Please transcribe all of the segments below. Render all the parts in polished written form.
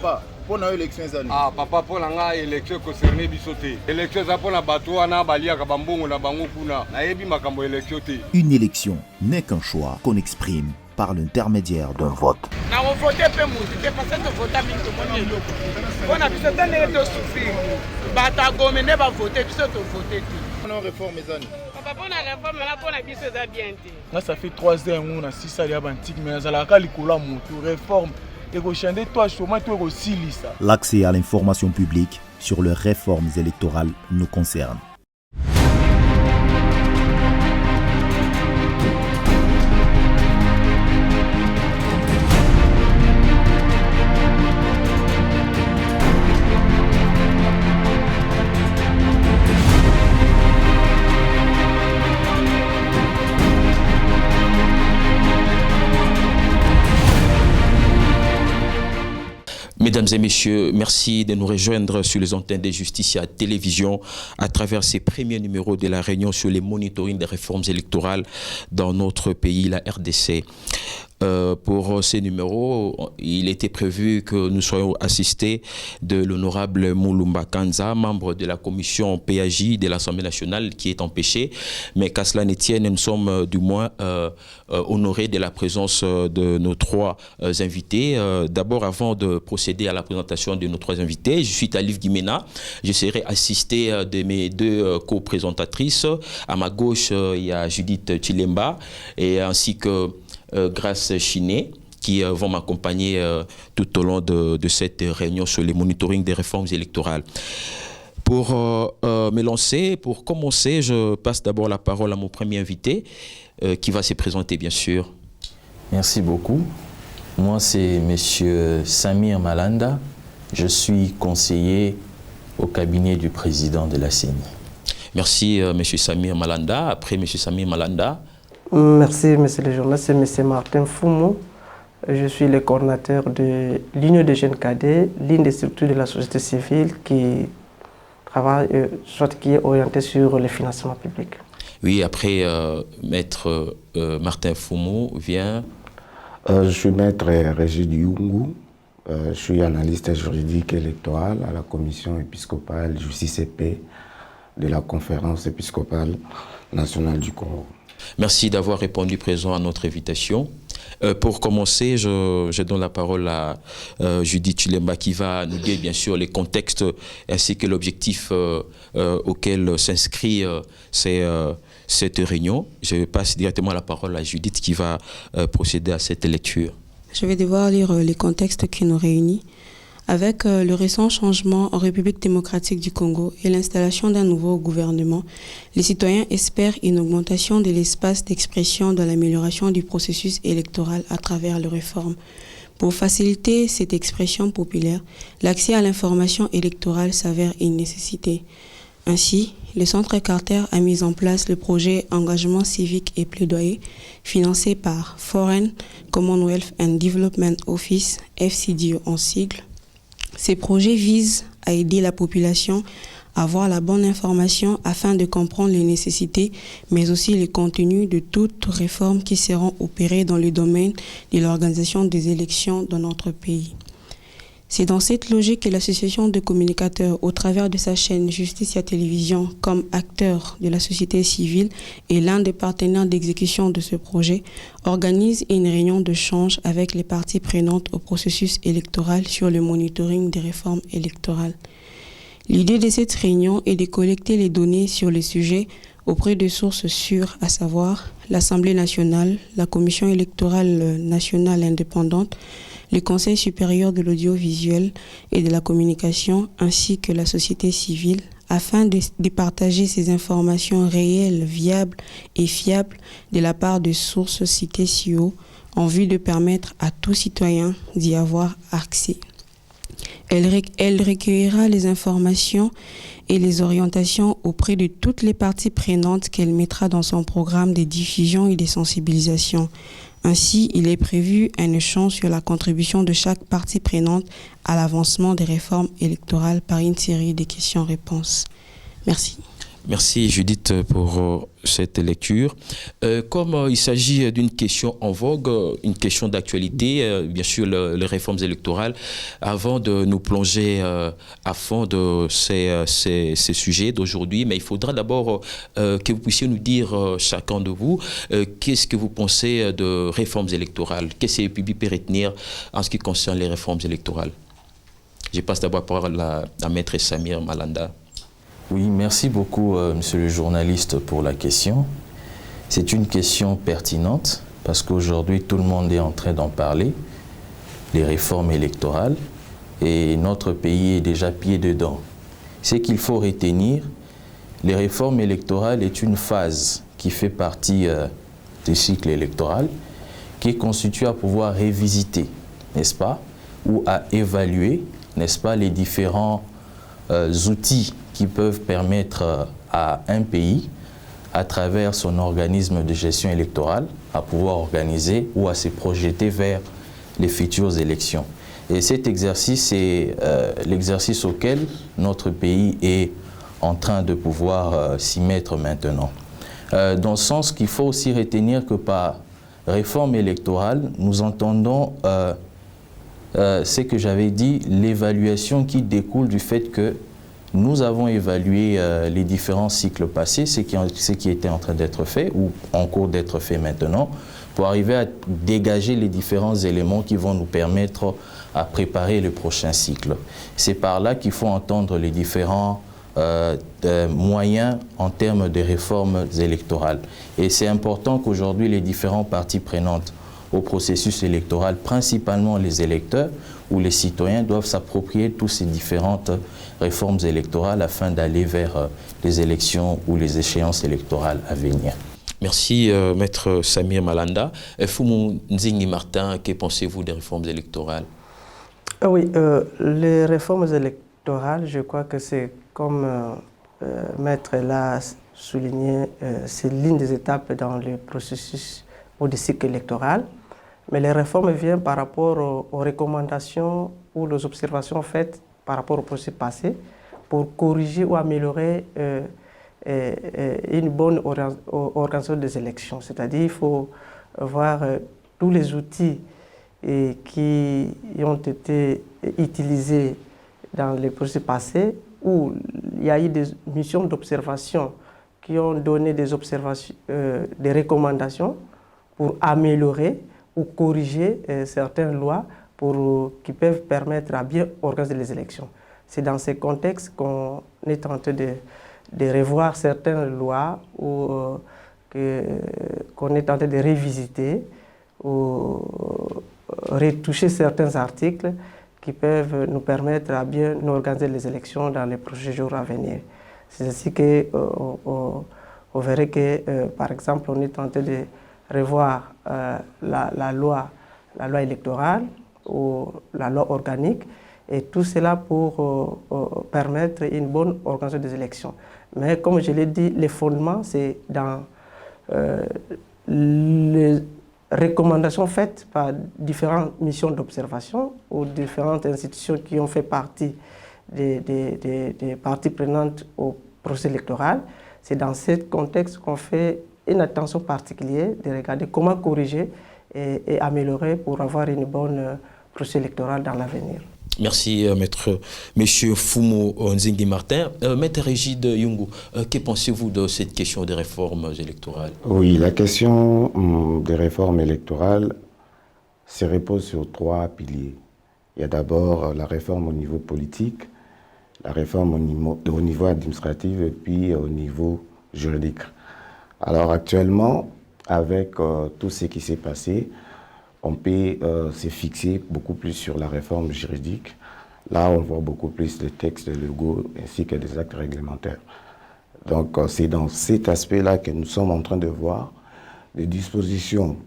papa, pour l'élection ah papa pour l'élection concernée bisoté. L'élection ça pour la bateau na balia kabambongo na bango kuna. Na yebi makambo élection té. Une élection n'est qu'un choix qu'on exprime par l'intermédiaire d'un vote. Na on voter pe mundi, te passer de voter mingi moni eloko. On a biso tane to souffrir. Bata gomene ba voter biso to voter. On a réforme ezani. Papa pour la réforme là pour la biso za bien té. Là ça fait 3 ans on a 6 ans ya bantique mais ça la kalikola moto réforme. L'accès à l'information publique sur les réformes électorales nous concerne. Mesdames et messieurs, merci de nous rejoindre sur les antennes de Justicia Télévision à travers ces premiers numéros de la réunion sur les monitoring des réformes électorales dans notre pays, la RDC. Pour ces numéros, il était prévu que nous soyons assistés de l'honorable Moulumba Kanza, membre de la commission PAJ de l'Assemblée nationale qui est empêché. Mais qu'à cela ne tienne, nous sommes du moins honorés de la présence de nos 3 invités. D'abord, avant de procéder à la présentation de nos 3 invités, je suis Talif Guimena. Je serai assisté de mes 2 co-présentatrices. À ma gauche, il y a Judith Chilemba et ainsi que Grâce Chiné, qui vont m'accompagner tout au long de cette réunion sur les monitoring des réformes électorales. Pour me lancer, pour commencer, je passe d'abord la parole à mon premier invité, qui va se présenter bien sûr. Merci beaucoup. Moi, c'est M. Samir Malanda. Je suis conseiller au cabinet du président de la CENI. Merci, M. Samir Malanda. Après M. Samir Malanda. Merci, monsieur le journaliste. C'est M. Martin Foumou. Je suis le coordinateur de l'Union des jeunes cadets, l'une des structures de la société civile qui travaille, soit qui est orientée sur le financement public. Oui, après, maître Martin Foumou vient. Je suis maître Régis Youngou. Je suis analyste juridique électoral à la commission épiscopale Justice et Paix de la conférence épiscopale nationale du Congo. Merci d'avoir répondu présent à notre invitation. Pour commencer, je donne la parole à Judith Chilemba qui va nous dire bien sûr les contextes ainsi que l'objectif auquel s'inscrit cette réunion. Je passe directement la parole à Judith qui va procéder à cette lecture. Je vais devoir lire les contextes qui nous réunissent. Avec le récent changement en République démocratique du Congo et l'installation d'un nouveau gouvernement, les citoyens espèrent une augmentation de l'espace d'expression dans l'amélioration du processus électoral à travers les réformes. Pour faciliter cette expression populaire, l'accès à l'information électorale s'avère une nécessité. Ainsi, le Centre Carter a mis en place le projet Engagement civique et plaidoyer, financé par Foreign, Commonwealth and Development Office, FCDO en sigle. Ces projets visent à aider la population à avoir la bonne information afin de comprendre les nécessités, mais aussi les contenus de toutes réformes qui seront opérées dans le domaine de l'organisation des élections dans notre pays. C'est dans cette logique que l'association de communicateurs, au travers de sa chaîne Justicia Télévision, comme acteur de la société civile et l'un des partenaires d'exécution de ce projet, organise une réunion de change avec les parties prenantes au processus électoral sur le monitoring des réformes électorales. L'idée de cette réunion est de collecter les données sur les sujets auprès de sources sûres, à savoir l'Assemblée nationale, la Commission électorale nationale indépendante, le Conseil supérieur de l'audiovisuel et de la communication, ainsi que la société civile, afin de partager ces informations réelles, viables et fiables de la part de sources citées ci haut, en vue de permettre à tout citoyen d'y avoir accès. Elle recueillera les informations et les orientations auprès de toutes les parties prenantes qu'elle mettra dans son programme de diffusion et de sensibilisation. Ainsi, il est prévu un échange sur la contribution de chaque partie prenante à l'avancement des réformes électorales par une série de questions-réponses. Merci. Merci Judith pour cette lecture. Comme il s'agit d'une question en vogue, une question d'actualité, bien sûr les réformes électorales, avant de nous plonger à fond de ces sujets d'aujourd'hui, mais il faudra d'abord que vous puissiez nous dire, chacun de vous, qu'est-ce que vous pensez de réformes électorales? Qu'est-ce que le public peut retenir en ce qui concerne les réformes électorales? Je passe d'abord par la maître Samir Malanda. Oui, merci beaucoup, monsieur le journaliste, pour la question. C'est une question pertinente parce qu'aujourd'hui, tout le monde est en train d'en parler, les réformes électorales, et notre pays est déjà pied dedans. Ce qu'il faut retenir, les réformes électorales est une phase qui fait partie du cycle électoral, qui est constituée à pouvoir révisiter, n'est-ce pas, ou à évaluer, n'est-ce pas, les différents outils qui peuvent permettre à un pays, à travers son organisme de gestion électorale, à pouvoir organiser ou à se projeter vers les futures élections. Et cet exercice est l'exercice auquel notre pays est en train de pouvoir s'y mettre maintenant. Dans le sens qu'il faut aussi retenir que par réforme électorale, nous entendons ce que j'avais dit, l'évaluation qui découle du fait que nous avons évalué les différents cycles passés, ce qui était en train d'être fait ou en cours d'être fait maintenant, pour arriver à dégager les différents éléments qui vont nous permettre à préparer le prochain cycle. C'est par là qu'il faut entendre les différents moyens en termes de réformes électorales. Et c'est important qu'aujourd'hui les différents parties prenantes au processus électoral, principalement les électeurs ou les citoyens, doivent s'approprier toutes ces différentes réformes électorales afin d'aller vers les élections ou les échéances électorales à venir. Merci, maître Samir Malanda. Fumu Nzingi Martin, que pensez-vous des réformes électorales? Oui, les réformes électorales, je crois que c'est comme maître l'a souligné, c'est l'une des étapes dans le processus ou du cycle électoral. Mais les réformes viennent par rapport aux recommandations ou aux observations faites par rapport au processus passé pour corriger ou améliorer une bonne organisation des élections. C'est-à-dire qu'il faut voir tous les outils qui ont été utilisés dans les processus passés où il y a eu des missions d'observation qui ont donné des observations, des recommandations pour améliorer ou corriger certaines lois qui peuvent permettre à bien organiser les élections. C'est dans ce contexte qu'on est en train de revoir certaines lois ou qu'on est en train de révisiter ou retoucher certains articles qui peuvent nous permettre à bien organiser les élections dans les prochains jours à venir. C'est ainsi qu'on verrait que, par exemple, on est en train de revoir la loi électorale ou la loi organique, et tout cela pour permettre une bonne organisation des élections. Mais comme je l'ai dit, les fondements, c'est dans les recommandations faites par différentes missions d'observation ou différentes institutions qui ont fait partie des parties prenantes au processus électoral. C'est dans ce contexte qu'on fait une attention particulière de regarder comment corriger et améliorer pour avoir une bonne processus électoral dans l'avenir. Merci, Monsieur Fumu Nzingi Martin. Maître Régide Yungu, que pensez-vous de cette question des réformes électorales? Oui, la question des réformes électorales se repose sur trois piliers. Il y a d'abord la réforme au niveau politique, la réforme au niveau administratif et puis au niveau juridique. Alors actuellement, avec tout ce qui s'est passé, on peut se fixer beaucoup plus sur la réforme juridique. Là, on voit beaucoup plus de textes légaux ainsi que des actes réglementaires. Donc, c'est dans cet aspect-là que nous sommes en train de voir des dispositions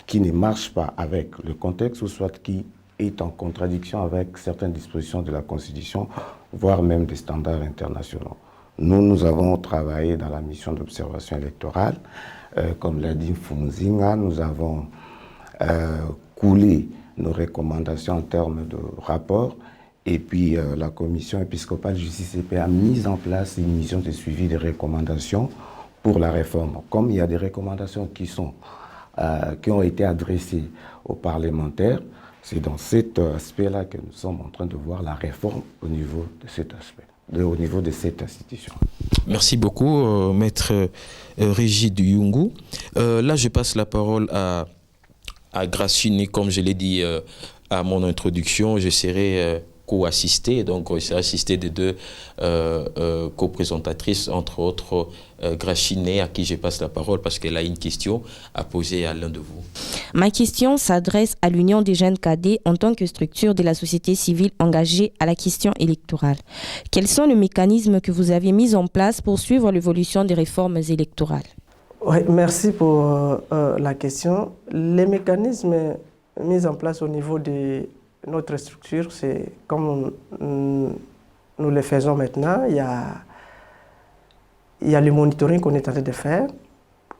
qui ne marchent pas avec le contexte ou soit qui est en contradiction avec certaines dispositions de la Constitution, voire même des standards internationaux. Nous avons travaillé dans la mission d'observation électorale. Comme l'a dit Fumuzinga, nous avons coulé nos recommandations en termes de rapport Et puis la commission épiscopale justice et paix a mis en place une mission de suivi des recommandations pour la réforme. Comme il y a des recommandations qui ont été adressées aux parlementaires, c'est dans cet aspect-là que nous sommes en train de voir la réforme au niveau de cet aspect, au niveau de cette institution. Merci beaucoup, Maître Régide Yungu. Là, je passe la parole à Gracine, comme je l'ai dit à mon introduction, je serai co-assisté, donc je serai assisté de deux co-présentatrices, entre autres Gracine, à qui je passe la parole parce qu'elle a une question à poser à l'un de vous. Ma question s'adresse à l'Union des jeunes cadets en tant que structure de la société civile engagée à la question électorale. Quels sont les mécanismes que vous avez mis en place pour suivre l'évolution des réformes électorales? Oui, merci pour la question. Les mécanismes mis en place au niveau de notre structure, c'est comme nous le faisons maintenant. Il y a le monitoring qu'on est en train de faire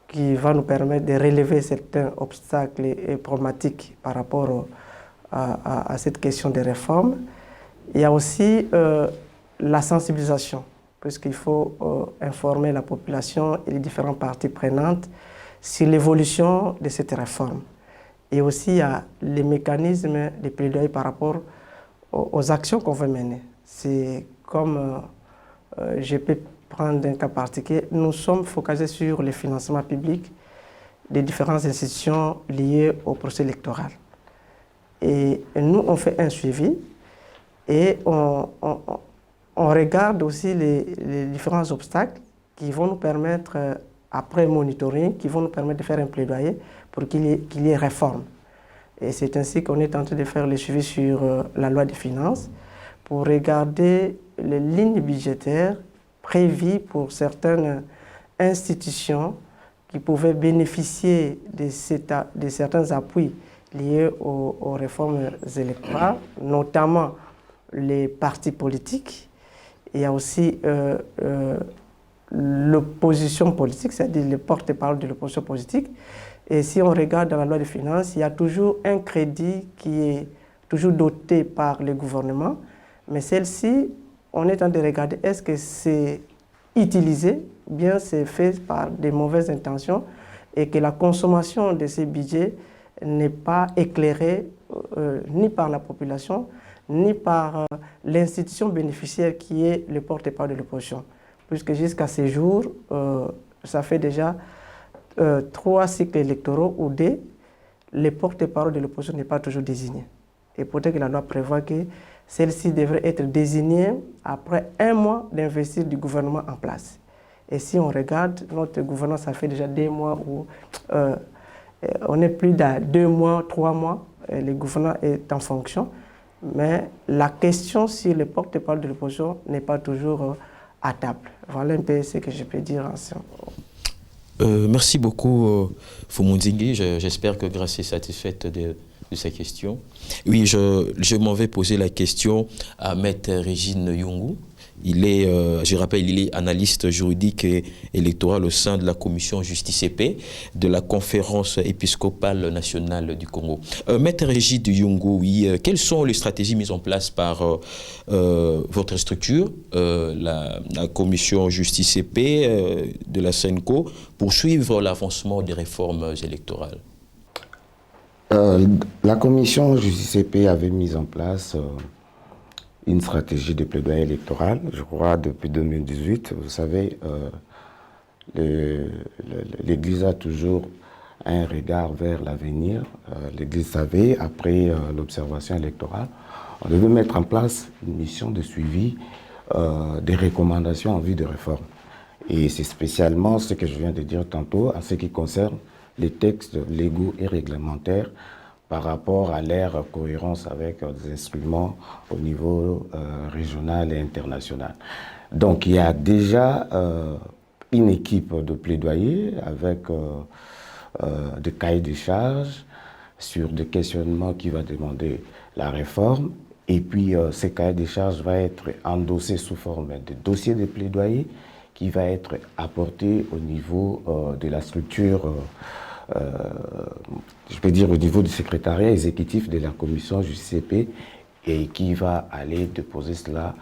qui va nous permettre de relever certains obstacles et problématiques par rapport à cette question des réformes. Il y a aussi la sensibilisation, puisqu'il faut informer la population et les différentes parties prenantes sur l'évolution de cette réforme. Et aussi, il y a les mécanismes de plaidoyer par rapport aux actions qu'on veut mener. C'est comme, je peux prendre un cas particulier, nous sommes focalisés sur le financement public des différentes institutions liées au processus électoral. Et nous, on fait un suivi et on regarde aussi les différents obstacles qui vont nous permettre, après monitoring, qui vont nous permettre de faire un plaidoyer pour qu'il y ait réforme. Et c'est ainsi qu'on est en train de faire le suivi sur la loi des finances pour regarder les lignes budgétaires prévues pour certaines institutions qui pouvaient bénéficier de certains appuis liés aux réformes électorales, notamment les partis politiques. Il y a aussi l'opposition politique, c'est-à-dire les porte-parole de l'opposition politique. Et si on regarde dans la loi des finances, il y a toujours un crédit qui est toujours doté par le gouvernement, mais celle-ci, on est en train de regarder est-ce que c'est utilisé, ou bien c'est fait par des mauvaises intentions et que la consommation de ces budgets n'est pas éclairée ni par la population, ni par l'institution bénéficiaire qui est le porte-parole de l'opposition. Puisque jusqu'à ce jour, ça fait déjà 3 cycles électoraux où les porte-parole de l'opposition n'est pas toujours désigné. Et peut-être que la loi prévoit que celle-ci devrait être désignée après 1 mois d'investir du gouvernement en place. Et si on regarde, notre gouvernement, ça fait déjà 2 mois où on est plus de 2 mois, 3 mois, le gouvernement est en fonction. Mais la question sur les porte-parole de l'opposition n'est pas toujours à table. Voilà un peu ce que je peux dire ensemble. Merci beaucoup, Fumundzingi. J'espère que Grace est satisfaite de sa question. Oui, je m'en vais poser la question à Maître Régine Yungu. Il est, je rappelle, il est analyste juridique et électoral au sein de la commission Justice et Paix de la conférence épiscopale nationale du Congo. Maître Régide Yungu, oui, quelles sont les stratégies mises en place par votre structure, la commission Justice et Paix de la CENCO, pour suivre l'avancement des réformes électorales? La commission Justice et Paix avait mis en place une stratégie de plaidoyer électoral, je crois, depuis 2018. Vous savez, l'Église a toujours un regard vers l'avenir. L'Église savait, après l'observation électorale, on devait mettre en place une mission de suivi des recommandations en vue de réforme. Et c'est spécialement ce que je viens de dire tantôt, en ce qui concerne les textes légaux et réglementaires par rapport à leur cohérence avec des instruments au niveau régional et international. Donc il y a déjà une équipe de plaidoyer avec des cahiers de charges sur des questionnements qui va demander la réforme. Et puis ces cahiers de charges vont être endossés sous forme de dossiers de plaidoyer qui va être apporté au niveau de la structure je peux dire au niveau du secrétariat exécutif de la commission Justice et Paix et qui va aller déposer cela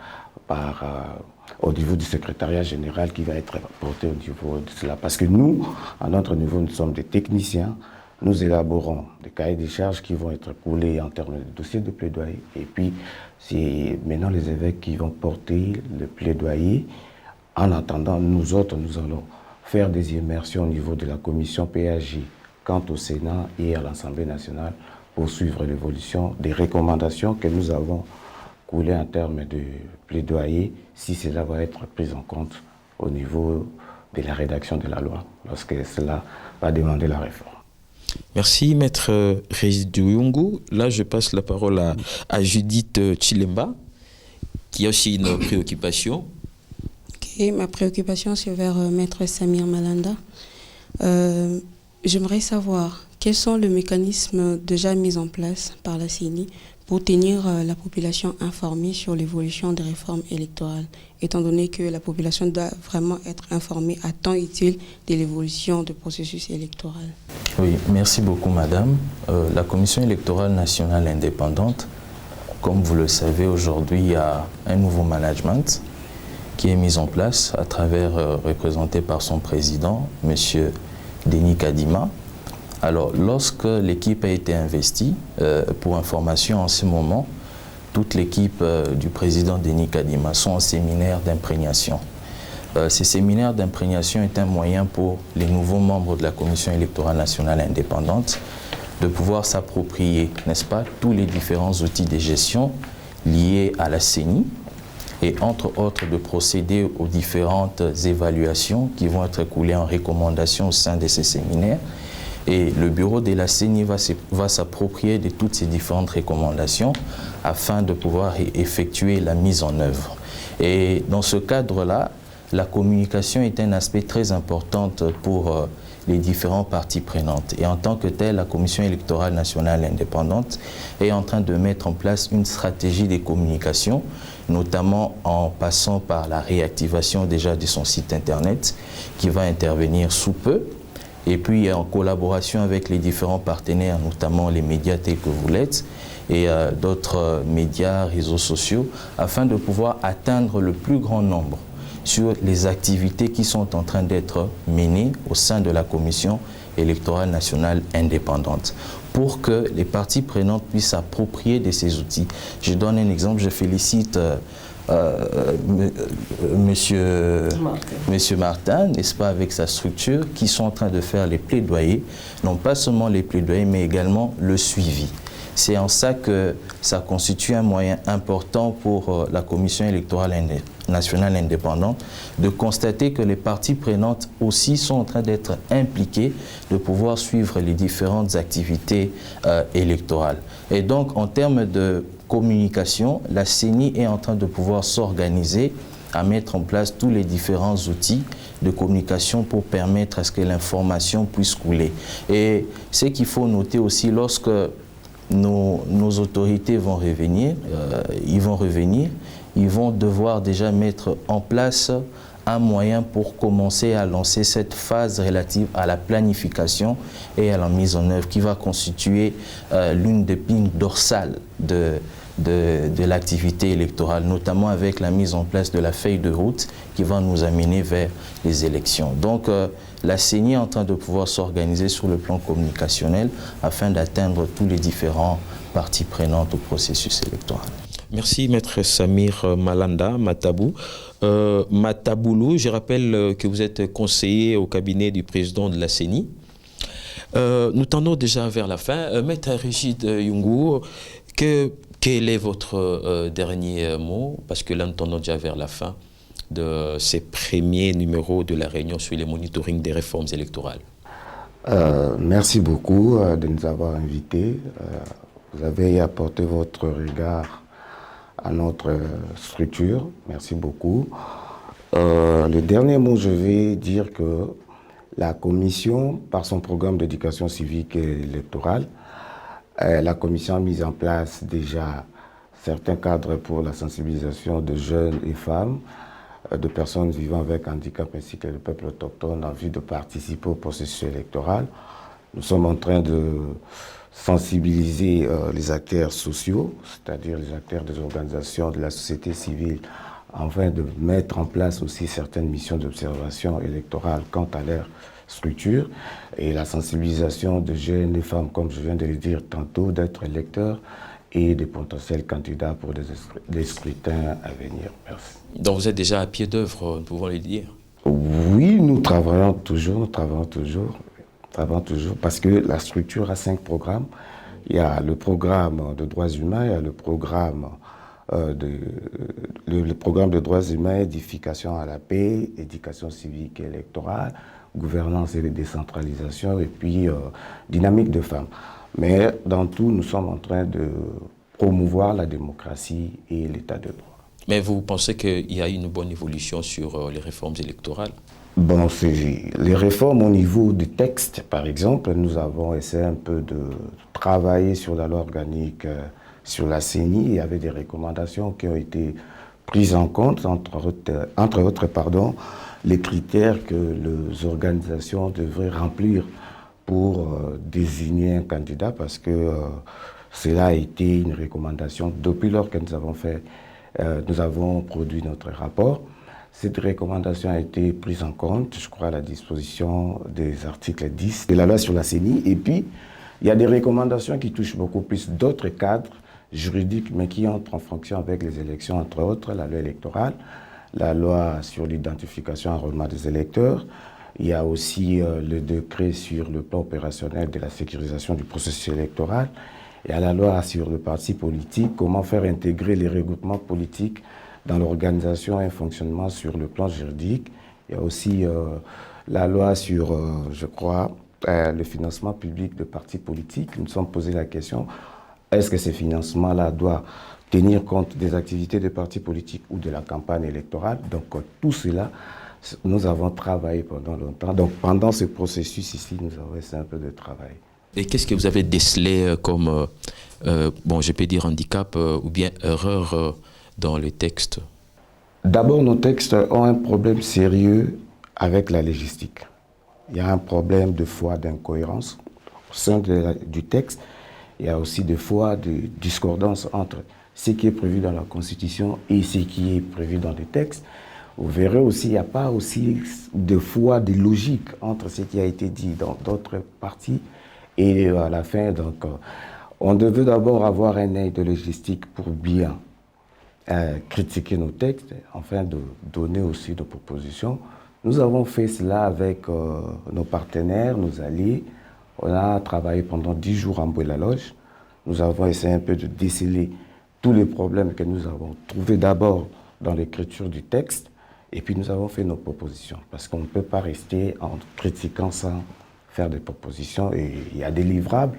au niveau du secrétariat général qui va être porté au niveau de cela. Parce que nous, à notre niveau, nous sommes des techniciens, nous élaborons des cahiers des charges qui vont être coulés en termes de dossiers de plaidoyer. Et puis, c'est maintenant les évêques qui vont porter le plaidoyer. En attendant, nous autres, nous allons faire des immersions au niveau de la commission PAJ, quant au Sénat et à l'Assemblée nationale, pour suivre l'évolution des recommandations que nous avons coulées en termes de plaidoyer, si cela va être pris en compte au niveau de la rédaction de la loi, lorsque cela va demander la réforme. Merci, Maître Régis Dioungu. Là, je passe la parole à Judith Chilemba, qui a aussi une préoccupation. Okay, ma préoccupation, c'est vers Maître Samir Malanda. J'aimerais savoir quels sont les mécanismes déjà mis en place par la CENI pour tenir la population informée sur l'évolution des réformes électorales, étant donné que la population doit vraiment être informée à temps utile de l'évolution du processus électoral. Oui, merci beaucoup, madame. La Commission électorale nationale indépendante, comme vous le savez, aujourd'hui, il y a un nouveau management qui est mis en place à travers, représenté par son président, M. Denis Kadima. Alors, lorsque l'équipe a été investie, pour information, en ce moment, toute l'équipe du président Denis Kadima sont en séminaire d'imprégnation. Ces séminaires d'imprégnation est un moyen pour les nouveaux membres de la Commission électorale nationale indépendante de pouvoir s'approprier, n'est-ce pas, tous les différents outils de gestion liés à la CENI et entre autres de procéder aux différentes évaluations qui vont être coulées en recommandations au sein de ces séminaires. Et le bureau de la CENI va s'approprier de toutes ces différentes recommandations afin de pouvoir effectuer la mise en œuvre. Et dans ce cadre-là, la communication est un aspect très important pour les différentes parties prenantes. Et en tant que telle, la Commission électorale nationale indépendante est en train de mettre en place une stratégie de communication, notamment en passant par la réactivation déjà de son site internet qui va intervenir sous peu. Et puis en collaboration avec les différents partenaires, notamment les médias tels que vous l'êtes et d'autres médias, réseaux sociaux, afin de pouvoir atteindre le plus grand nombre sur les activités qui sont en train d'être menées au sein de la Commission électorale nationale indépendante pour que les parties prenantes puissent s'approprier de ces outils. Je donne un exemple, je félicite Monsieur Martin, n'est-ce pas, avec sa structure, qui sont en train de faire les plaidoyers, non pas seulement les plaidoyers, mais également le suivi. C'est en ça que ça constitue un moyen important pour la Commission électorale nationale indépendante de constater que les parties prenantes aussi sont en train d'être impliquées, de pouvoir suivre les différentes activités électorales. Et donc, en termes de communication, la CENI est en train de pouvoir s'organiser à mettre en place tous les différents outils de communication pour permettre à ce que l'information puisse couler. Et ce qu'il faut noter aussi, lorsque nos autorités vont revenir, ils vont devoir déjà mettre en place un moyen pour commencer à lancer cette phase relative à la planification et à la mise en œuvre qui va constituer l'une des pignes dorsales de l'activité électorale, notamment avec la mise en place de la feuille de route qui va nous amener vers les élections. Donc la CENI est en train de pouvoir s'organiser sur le plan communicationnel afin d'atteindre tous les différents parties prenantes au processus électoral. Merci, Maître Samir Malanda Matabou. Mataboulou, je rappelle que vous êtes conseiller au cabinet du président de la CENI. Nous tendons déjà vers la fin. Maître Régis Dioungu, quel est votre dernier mot? Parce que là, nous tendons déjà vers la fin de ces premiers numéros de la réunion sur le monitoring des réformes électorales. Merci beaucoup de nous avoir invités. Vous avez apporté votre regard à notre structure. Merci beaucoup. Le dernier mot, je vais dire que la Commission, par son programme d'éducation civique et électorale, la Commission a mis en place déjà certains cadres pour la sensibilisation de jeunes et femmes, de personnes vivant avec handicap ainsi que le peuple autochtone en vue de participer au processus électoral. Nous sommes en train de sensibiliser les acteurs sociaux, c'est-à-dire les acteurs des organisations de la société civile, afin de mettre en place aussi certaines missions d'observation électorale quant à leur structure, et la sensibilisation de jeunes et femmes, comme je viens de le dire tantôt, d'être électeurs et des potentiels candidats pour des scrutins à venir. Merci. Donc vous êtes déjà à pied d'œuvre, nous pouvons le dire. Oui, nous travaillons toujours, parce que la structure a 5 programmes. Il y a le programme de droits humains, il y a le programme le programme de droits humains, édification à la paix, éducation civique et électorale, gouvernance et décentralisation, et puis dynamique de femmes. Mais dans tout, nous sommes en train de promouvoir la démocratie et l'état de droit. Mais vous pensez qu'il y a une bonne évolution sur les réformes électorales? Bon, les réformes au niveau du texte, par exemple, nous avons essayé un peu de travailler sur la loi organique, sur la CENI. Il y avait des recommandations qui ont été prises en compte, entre autres, les critères que les organisations devraient remplir pour désigner un candidat, parce que cela a été une recommandation depuis lors que nous avons produit notre rapport. Cette recommandation a été prise en compte, je crois, à la disposition des articles 10 de la loi sur la CENI. Et puis, il y a des recommandations qui touchent beaucoup plus d'autres cadres juridiques, mais qui entrent en fonction avec les élections, entre autres, la loi électorale, la loi sur l'identification et enrôlement des électeurs. Il y a aussi le décret sur le plan opérationnel de la sécurisation du processus électoral. Il y a la loi sur le parti politique, comment faire intégrer les regroupements politiques dans l'organisation et le fonctionnement sur le plan juridique. Il y a aussi la loi sur, je crois, le financement public de partis politiques. Nous nous sommes posé la question, est-ce que ces financements-là doivent tenir compte des activités des partis politiques ou de la campagne électorale? Donc tout cela, nous avons travaillé pendant longtemps. Donc pendant ce processus ici, nous avons essayé un peu de travail. Et qu'est-ce que vous avez décelé comme, je peux dire handicap ou bien erreur dans les textes? D'abord, nos textes ont un problème sérieux avec la légistique. Il y a un problème de fois d'incohérence au sein du texte. Il y a aussi des fois de discordance entre ce qui est prévu dans la Constitution et ce qui est prévu dans les textes. Vous verrez aussi, il n'y a pas aussi de fois de logique entre ce qui a été dit dans d'autres parties et à la fin. Donc, on devait d'abord avoir un œil de logistique pour bien critiquer nos textes, afin de donner aussi des propositions. Nous avons fait cela avec nos partenaires, nos alliés. On a travaillé pendant 10 jours en Bois-la-Loge. Nous avons essayé un peu de déceler tous les problèmes que nous avons trouvés d'abord dans l'écriture du texte, et puis nous avons fait nos propositions, parce qu'on ne peut pas rester en critiquant sans faire des propositions. Et il y a des livrables.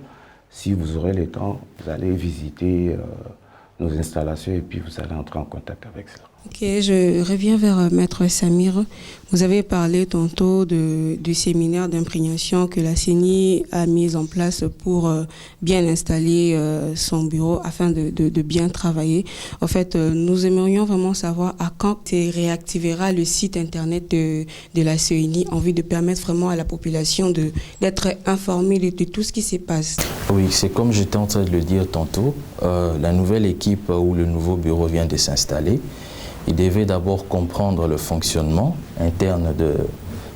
Si vous aurez le temps, vous allez visiter nos installations et puis vous allez entrer en contact avec cela. Ok, je reviens vers Maître Samir. Vous avez parlé tantôt du séminaire d'imprégnation que la CENI a mis en place pour bien installer son bureau afin de bien travailler. En fait, nous aimerions vraiment savoir à quand tu réactiveras le site internet de la CENI en vue de permettre vraiment à la population d'être informée de tout ce qui se passe. Oui, c'est comme j'étais en train de le dire tantôt, la nouvelle équipe où le nouveau bureau vient de s'installer, il devait d'abord comprendre le fonctionnement interne de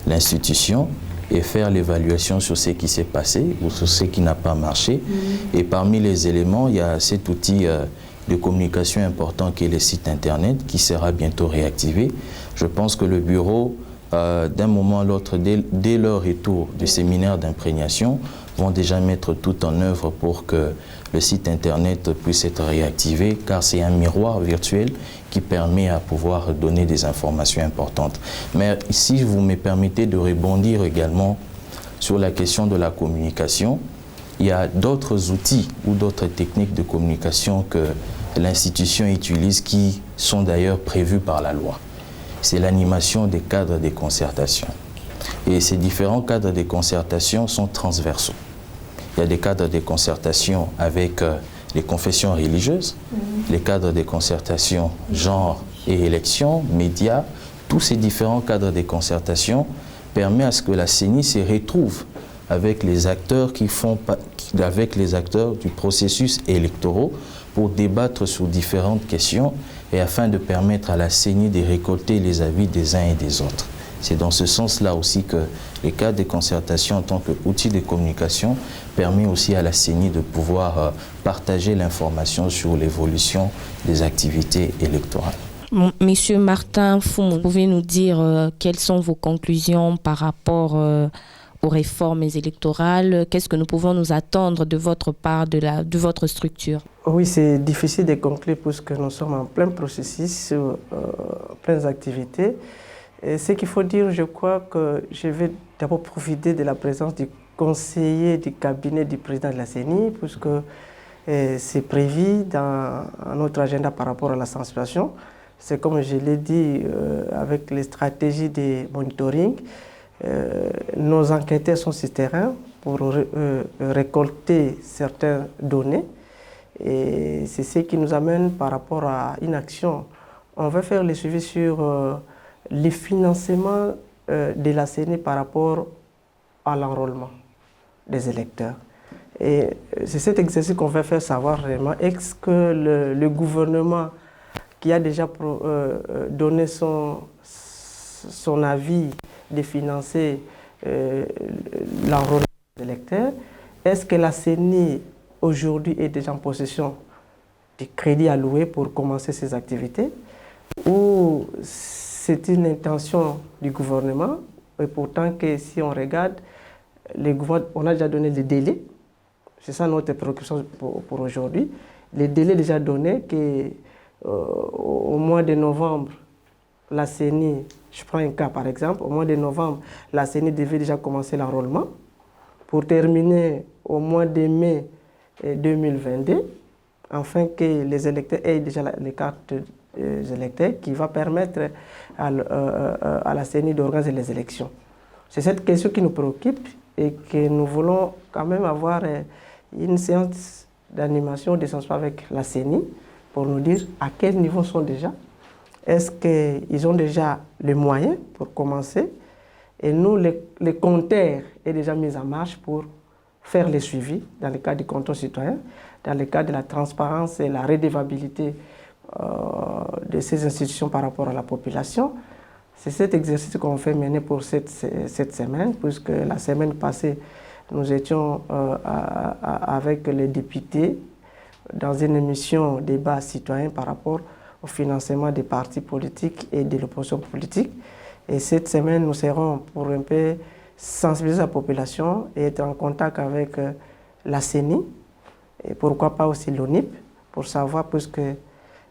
l'institution et faire l'évaluation sur ce qui s'est passé ou sur ce qui n'a pas marché. Et parmi les éléments, il y a cet outil de communication important qui est le site internet qui sera bientôt réactivé. Je pense que le bureau, d'un moment à l'autre, dès leur retour du séminaire d'imprégnation, vont déjà mettre tout en œuvre pour que le site internet puisse être réactivé, car c'est un miroir virtuel qui permet à pouvoir donner des informations importantes. Mais si vous me permettez de rebondir également sur la question de la communication, il y a d'autres outils ou d'autres techniques de communication que l'institution utilise qui sont d'ailleurs prévues par la loi. C'est l'animation des cadres des concertations. Et ces différents cadres de concertation sont transversaux. Il y a des cadres de concertation avec les confessions religieuses, les cadres de concertation genre et élections, médias. Tous ces différents cadres de concertation permettent à ce que la CENI se retrouve avec les acteurs avec les acteurs du processus électoral pour débattre sur différentes questions et afin de permettre à la CENI de récolter les avis des uns et des autres. C'est dans ce sens-là aussi que le cadre de concertation en tant qu'outil de communication permet aussi à la CENI de pouvoir partager l'information sur l'évolution des activités électorales. Monsieur Martin Foumou, pouvez nous dire quelles sont vos conclusions par rapport aux réformes électorales? Qu'est-ce que nous pouvons nous attendre de votre part, de votre structure? Oui, c'est difficile de conclure puisque nous sommes en plein processus, plein d'activités. Et ce qu'il faut dire, je crois que je vais d'abord profiter de la présence du conseiller du cabinet du président de la CENI, puisque c'est prévu dans notre agenda par rapport à la sensibilisation. C'est comme je l'ai dit, avec les stratégies de monitoring, nos enquêteurs sont sur terrain pour récolter certaines données. Et c'est ce qui nous amène par rapport à une action. On va faire le suivi sur les financements de la CENI par rapport à l'enrôlement des électeurs. Et c'est cet exercice qu'on va faire savoir réellement, est-ce que le gouvernement qui a déjà donné son avis de financer l'enrôlement des électeurs, est-ce que la CENI aujourd'hui est déjà en possession du crédit alloué pour commencer ses activités, ou c'est une intention du gouvernement, et pourtant que si on regarde, on a déjà donné les délais, c'est ça notre préoccupation pour aujourd'hui, les délais déjà donnés qu'au mois de novembre, la CENI, je prends un cas par exemple, au mois de novembre, la CENI devait déjà commencer l'enrôlement pour terminer au mois de mai 2022, afin que les électeurs aient déjà les cartes des électeurs qui va permettre à la CENI d'organiser les élections. C'est cette question qui nous préoccupe et que nous voulons quand même avoir une séance d'animation, de sensibilisation avec la CENI pour nous dire à quel niveau sont déjà. Est-ce qu'ils ont déjà les moyens pour commencer? Et nous, les compteurs est déjà mis en marche pour faire les suivis dans le cadre du contrôle citoyen, dans le cadre de la transparence et la redevabilité de ces institutions par rapport à la population. C'est cet exercice qu'on fait mener pour cette semaine, puisque la semaine passée, nous étions avec les députés dans une émission débat citoyen par rapport au financement des partis politiques et de l'opposition politique. Et cette semaine, nous serons pour un peu sensibiliser la population et être en contact avec la CENI, et pourquoi pas aussi l'ONIP, pour savoir,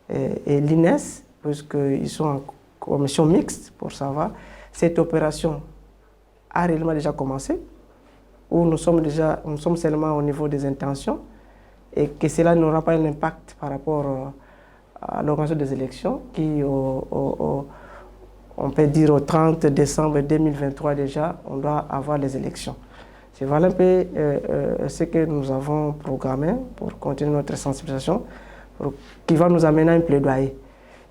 et l'INES, puisqu'ils sont en commission mixte, pour savoir cette opération a réellement déjà commencé, ou nous sommes seulement au niveau des intentions, et que cela n'aura pas un impact par rapport à l'organisation des élections, qui, on peut dire au 30 décembre 2023 déjà, on doit avoir les élections. C'est voilà un peu ce que nous avons programmé pour continuer notre sensibilisation, qui va nous amener à un plaidoyer.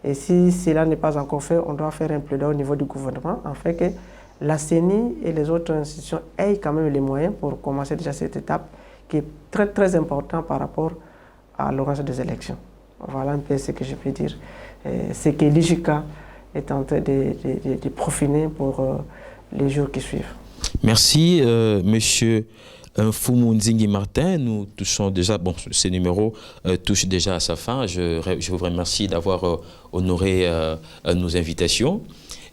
Et si cela n'est pas encore fait, on doit faire un plaidoyer au niveau du gouvernement, afin que la CENI et les autres institutions aient quand même les moyens pour commencer déjà cette étape qui est très très importante par rapport à l'organisation des élections. Voilà un peu ce que je peux dire. C'est que l'IJK est en train de profiner pour les jours qui suivent. Merci, monsieur Foumou Nzingi Martin. Nous touchons déjà, bon, ce numéro touche déjà à sa fin. Je vous remercie d'avoir honoré nos invitations.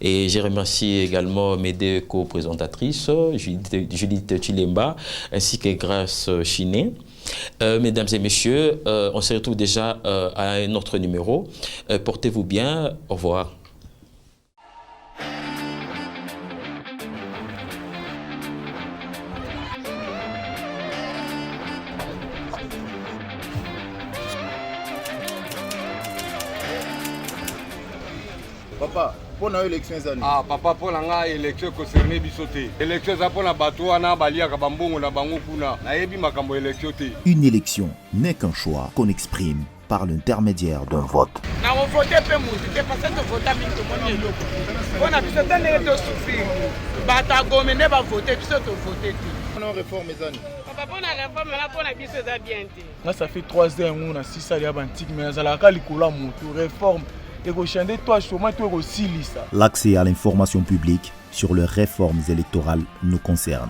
Et je remercie également mes deux co-présentatrices, Judith Chilemba ainsi que Grace Chiné. Mesdames et messieurs, on se retrouve déjà à un autre numéro. Portez-vous bien. Au revoir. Papa, pour l'élection des années. Ah, papa, pour l'élection concernée bisoté. L'élection, c'est pour la bateau, na balia, kabambongo, na bango kuna. Na yebi makambo élection. Une élection n'est qu'un choix qu'on exprime par l'intermédiaire d'un vote. mpona réforme ezani papa mpona réforme na mpona biso eza bien te nga ça fait 3 ans ngo na sisali ya bantike me nazalaka likolo ya motu réforme ekochande to achoma to ekosilisa. L'accès à l'information publique sur les réformes électorales nous concerne.